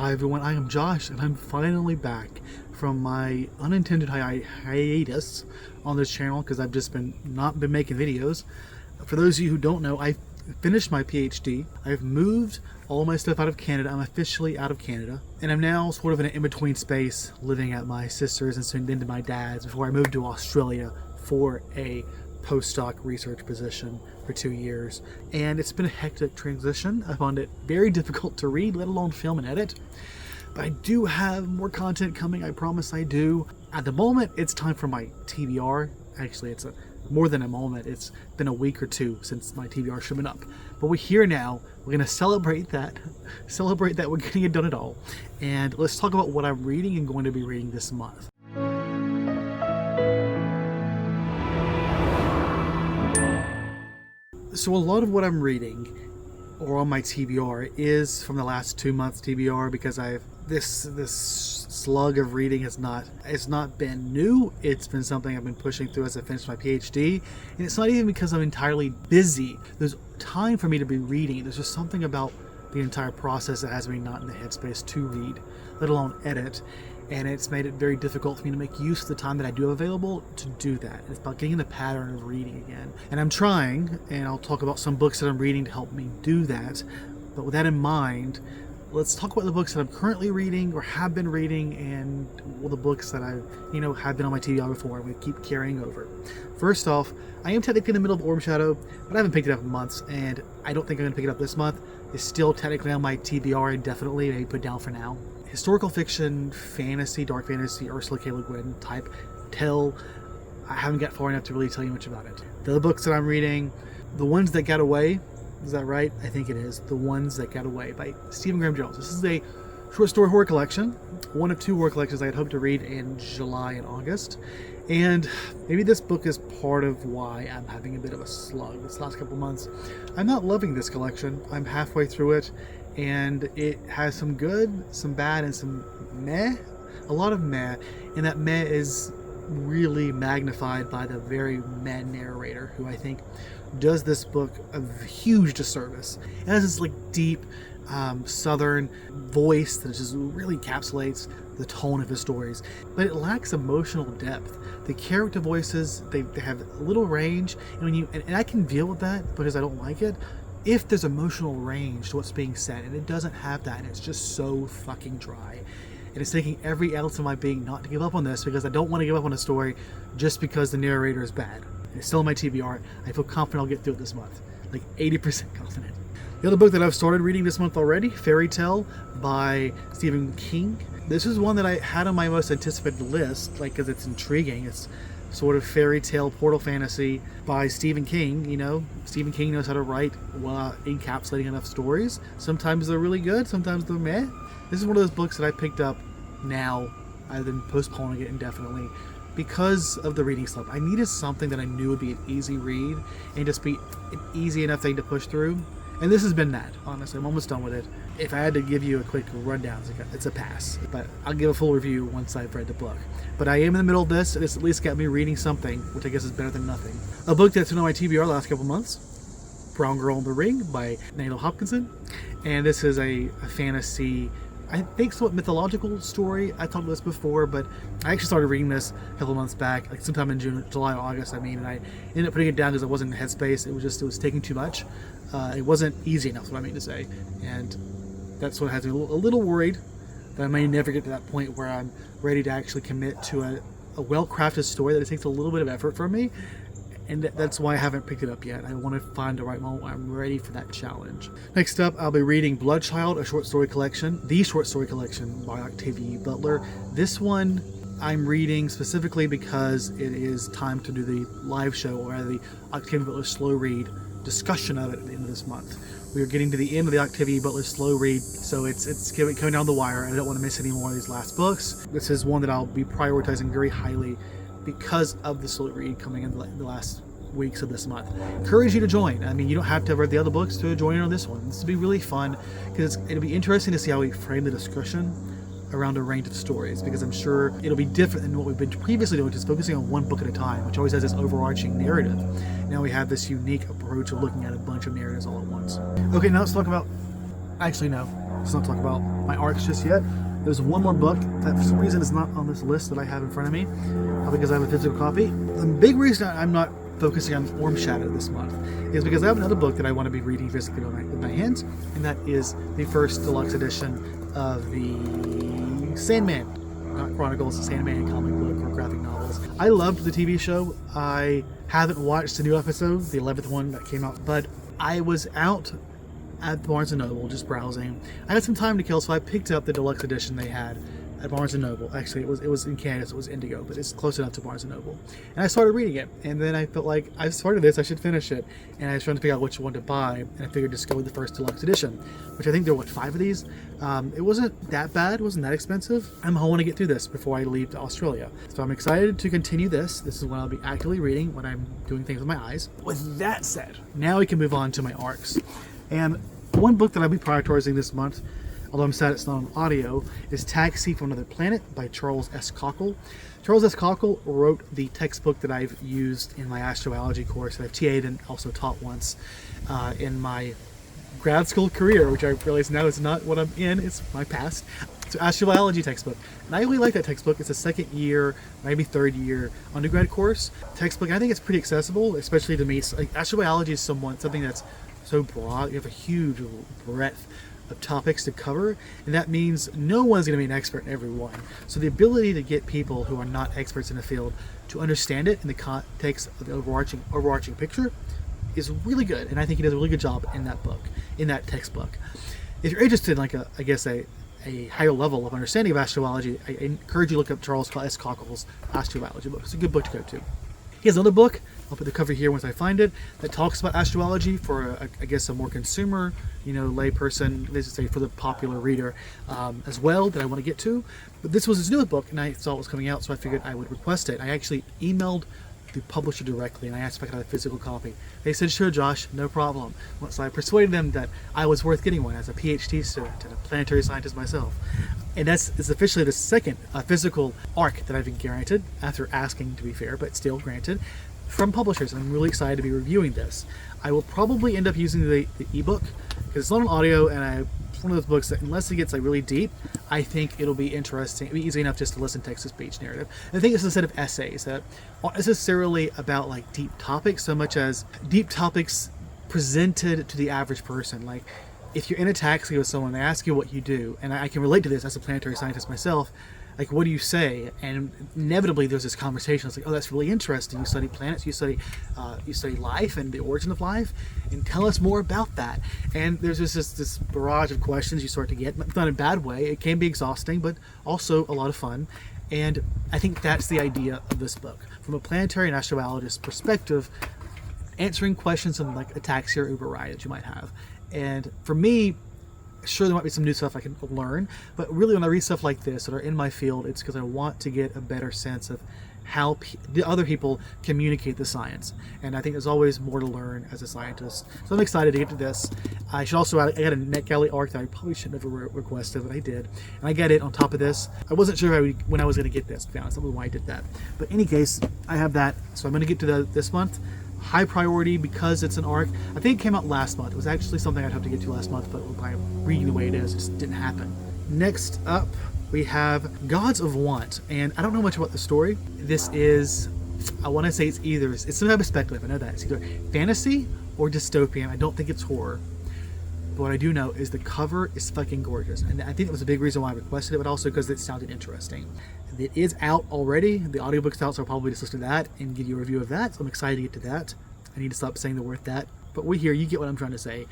Hi everyone, I am Josh, and I'm finally back from my unintended hiatus on this channel because I've just not been making videos. For those of you who don't know, I finished my PhD. I've moved all my stuff out of Canada. I'm officially out of Canada, and I'm now sort of in an in-between space, living at my sister's and soon into my dad's before I move to Australia for a postdoc research position for 2 years. And it's been a hectic transition. I found it very difficult to read, let alone film and edit. But I do have more content coming, I promise I do. At the moment, it's time for my TBR. Actually, it's more than a moment. It's been a week or two since my TBR should have been up. But we're here now. We're going to celebrate that. Celebrate that we're getting it done at all. And let's talk about what I'm reading and going to be reading this month. So a lot of what I'm reading, or on my TBR, is from the last 2 months TBR, because this slug of reading it's not been new. It's been something I've been pushing through as I finished my PhD, and it's not even because I'm entirely busy. There's time for me to be reading. There's just something about the entire process that has me not in the headspace to read, let alone edit. And it's made it very difficult for me to make use of the time that I do have available to do that. It's about getting in the pattern of reading again. And I'm trying, and I'll talk about some books that I'm reading to help me do that. But with that in mind, let's talk about the books that I'm currently reading or have been reading, and the books that I have been on my TBR before and we keep carrying over. First off, I am technically in the middle of Orb Shadow, but I haven't picked it up in months, and I don't think I'm going to pick it up this month. It's still technically on my TBR indefinitely, maybe put down for now. Historical fiction, fantasy, dark fantasy, Ursula K. Le Guin type tell. I haven't got far enough to really tell you much about it. The other books that I'm reading, The Ones That Got Away, is that right? I think it is. The Ones That Got Away by Stephen Graham Jones. This is a short story horror collection, one of two horror collections I had hoped to read in July and August. And maybe this book is part of why I'm having a bit of a slug this last couple months. I'm not loving this collection. I'm halfway through it, and it has some good, some bad, and some meh. A lot of meh, and that meh is really magnified by the very meh narrator, who I think does this book a huge disservice. It has this deep southern voice that just really encapsulates the tone of his stories, but it lacks emotional depth. The character voices, they have little range, and I can deal with that because I don't like it if there's emotional range to what's being said, and it doesn't have that, and it's just so fucking dry. And it's taking every ounce of my being not to give up on this, because I don't want to give up on a story just because the narrator is bad. It's still in my TBR. I feel confident I'll get through it this month. 80% confident. The other book that I've started reading this month already, Fairy Tale by Stephen King. This is one that I had on my most anticipated list, because it's intriguing. It's sort of fairy tale portal fantasy by Stephen King. Stephen King knows how to write while encapsulating enough stories. Sometimes they're really good, sometimes they're meh. This is one of those books that I picked up now. I've been postponing it indefinitely because of the reading slump. I needed something that I knew would be an easy read and just be an easy enough thing to push through. And this has been that, honestly. I'm almost done with it. If I had to give you a quick rundown, it's a pass. But I'll give a full review once I've read the book. But I am in the middle of this, and it's at least got me reading something, which I guess is better than nothing. A book that's been on my TBR the last couple months, Brown Girl in the Ring by Natal Hopkinson. And this is a fantasy, I think, somewhat mythological story. I talked about this before, but I actually started reading this a couple months back, sometime in July or August, and I ended up putting it down because I wasn't in the headspace. It was taking too much. It wasn't easy enough, is what I mean to say. And that's what has me a little worried that I may never get to that point where I'm ready to actually commit to a well-crafted story that it takes a little bit of effort from me. And that's why I haven't picked it up yet. I want to find the right moment where I'm ready for that challenge. Next up, I'll be reading Bloodchild, a short story collection, the short story collection by Octavia Butler. This one I'm reading specifically because it is time to do the live show, or the Octavia Butler slow read discussion of it at the end of this month. We are getting to the end of the Octavia Butler slow read, so it's coming down the wire. I don't want to miss any more of these last books. This is one that I'll be prioritizing very highly because of the slow read coming in the last weeks of this month. Encourage you to join. You don't have to have read the other books to join in on this one. This will be really fun because it'll be interesting to see how we frame the discussion around a range of stories, because I'm sure it'll be different than what we've been previously doing, just focusing on one book at a time, which always has this overarching narrative. Now we have this unique approach of looking at a bunch of narratives all at once. Okay, now let's talk about Actually, no. Let's not talk about my arcs just yet. There's one more book that for some reason is not on this list that I have in front of me, because I have a physical copy. The big reason I'm not focusing on Orm Shadow this month is because I have another book that I want to be reading physically with my hands, and that is the first deluxe edition of the Sandman, not Chronicles, Sandman comic book or graphic novels. I loved the TV show. I haven't watched the new episode, the 11th one that came out, but I was out at Barnes & Noble just browsing. I had some time to kill, so I picked up the deluxe edition they had at Barnes & Noble. Actually, it was in Canada, so it was Indigo, but it's close enough to Barnes & Noble. And I started reading it, and then I felt like, I've started this, I should finish it. And I was trying to figure out which one to buy, and I figured just go with the first deluxe edition, which I think there were, 5 of these? It wasn't that bad, it wasn't that expensive. I want to get through this before I leave to Australia. So I'm excited to continue this. This is when I'll be actively reading, when I'm doing things with my eyes. With that said, now we can move on to my arcs. And one book that I'll be prioritizing this month, although I'm sad it's not on audio, is Taxi from Another Planet by Charles S. Cockle. Charles S. Cockle wrote the textbook that I've used in my astrobiology course that I've TA'd and also taught once in my grad school career, which I realize now is not what I'm in, it's my past. It's an astrobiology textbook. And I really like that textbook. It's a second year, maybe third year undergrad course textbook. And I think it's pretty accessible, especially to me. So, like, astrobiology is something that's so broad. You have a huge breadth of topics to cover, and that means no one's going to be an expert in every one. So the ability to get people who are not experts in the field to understand it in the context of the overarching picture is really good, and I think he does a really good job in that book, in that textbook. If you're interested in like a higher level of understanding of astrobiology, I encourage you to look up Charles S. Cockle's astrobiology book. It's a good book to go to. He has another book, I'll put the cover here once I find it, that talks about astrobiology for, a more consumer, lay person, let's just say for the popular reader as well, that I want to get to. But this was his newest book, and I saw it was coming out, so I figured I would request it. I actually emailed the publisher directly, and I asked if I could have a physical copy. They said, sure, Josh, no problem. So I persuaded them that I was worth getting one as a PhD student and a planetary scientist myself. And it's officially the second physical ARC that I've been granted, after asking, to be fair, but still granted, from publishers. And I'm really excited to be reviewing this. I will probably end up using the ebook, because it's not an audio, and it's one of those books that, unless it gets really deep, I think it'll be interesting. It'll be easy enough just to listen to text-to-speech narrative. And I think it's a set of essays that aren't necessarily about like deep topics so much as deep topics presented to the average person. Like, if you're in a taxi with someone, they ask you what you do, and I can relate to this as a planetary scientist myself. Like, what do you say? And inevitably there's this conversation. It's like, oh, that's really interesting. You study planets, you study life and the origin of life, and tell us more about that. And there's just this barrage of questions you start to get, not in a bad way. It can be exhausting, but also a lot of fun. And I think that's the idea of this book. From a planetary and astrobiologist perspective, answering questions on like a taxi or Uber ride that you might have. And for me, sure, there might be some new stuff I can learn, but really when I read stuff like this that are in my field, it's because I want to get a better sense of how the other people communicate the science. And I think there's always more to learn as a scientist. So I'm excited to get to this. I should also add, I got a NetGalley arc that I probably shouldn't have requested, but I did. And I get it on top of this. I wasn't sure when I was going to get this, to be honest. I don't know why I did that. But in any case, I have that. So I'm going to get to this month. High priority because it's an arc. I think it came out last month. It was actually something I'd hope to get to last month, but by reading the way it is, it just didn't happen. Next up, we have Gods of Want, and I don't know much about the story. This is, I want to say it's some type of speculative. I know that. It's either fantasy or dystopian. I don't think it's horror. But what I do know is the cover is fucking gorgeous, and I think that was a big reason why I requested it, but also because it sounded interesting. It is out already. The audiobook's out, so I'll probably just listen to that and give you a review of that. So I'm excited to get to that. I need to stop saying the word that. But we're here. You get what I'm trying to say.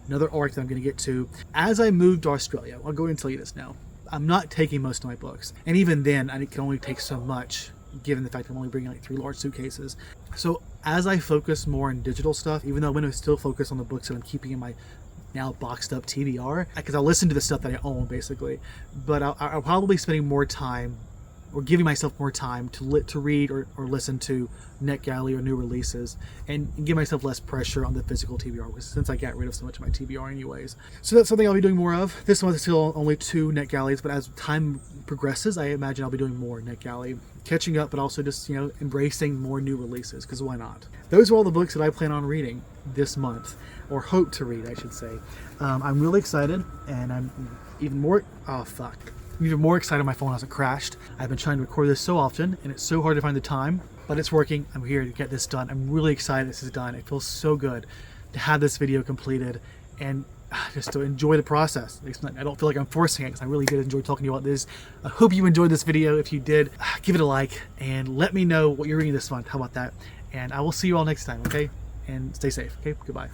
Another arc that I'm going to get to. As I moved to Australia, I'll go ahead and tell you this now. I'm not taking most of my books. And even then, I can only take so much, given the fact I'm only bringing like 3 large suitcases. So as I focus more on digital stuff, even though I'm going to still focus on the books that I'm keeping in my now boxed up TBR, because I'll listen to the stuff that I own, basically. But I'll probably be spending more time, or giving myself more time to read or listen to NetGalley or new releases, and give myself less pressure on the physical TBR, since I got rid of so much of my TBR anyways. So that's something I'll be doing more of. This month is still only 2 NetGalleys, but as time progresses, I imagine I'll be doing more NetGalley, catching up, but also just, you know, embracing more new releases, because why not? Those are all the books that I plan on reading this month, or hope to read, I should say. I'm really excited, and I'm even more, I'm even more excited my phone hasn't crashed. I've been trying to record this so often, and it's so hard to find the time, but it's working. I'm here to get this done. I'm really excited this is done. It feels so good to have this video completed, and just to enjoy the process. I don't feel like I'm forcing it, because I really did enjoy talking to you about this. I hope you enjoyed this video. If you did, give it a like, and let me know what you're reading this month. How about that? And I will see you all next time, okay? And stay safe, okay? Goodbye.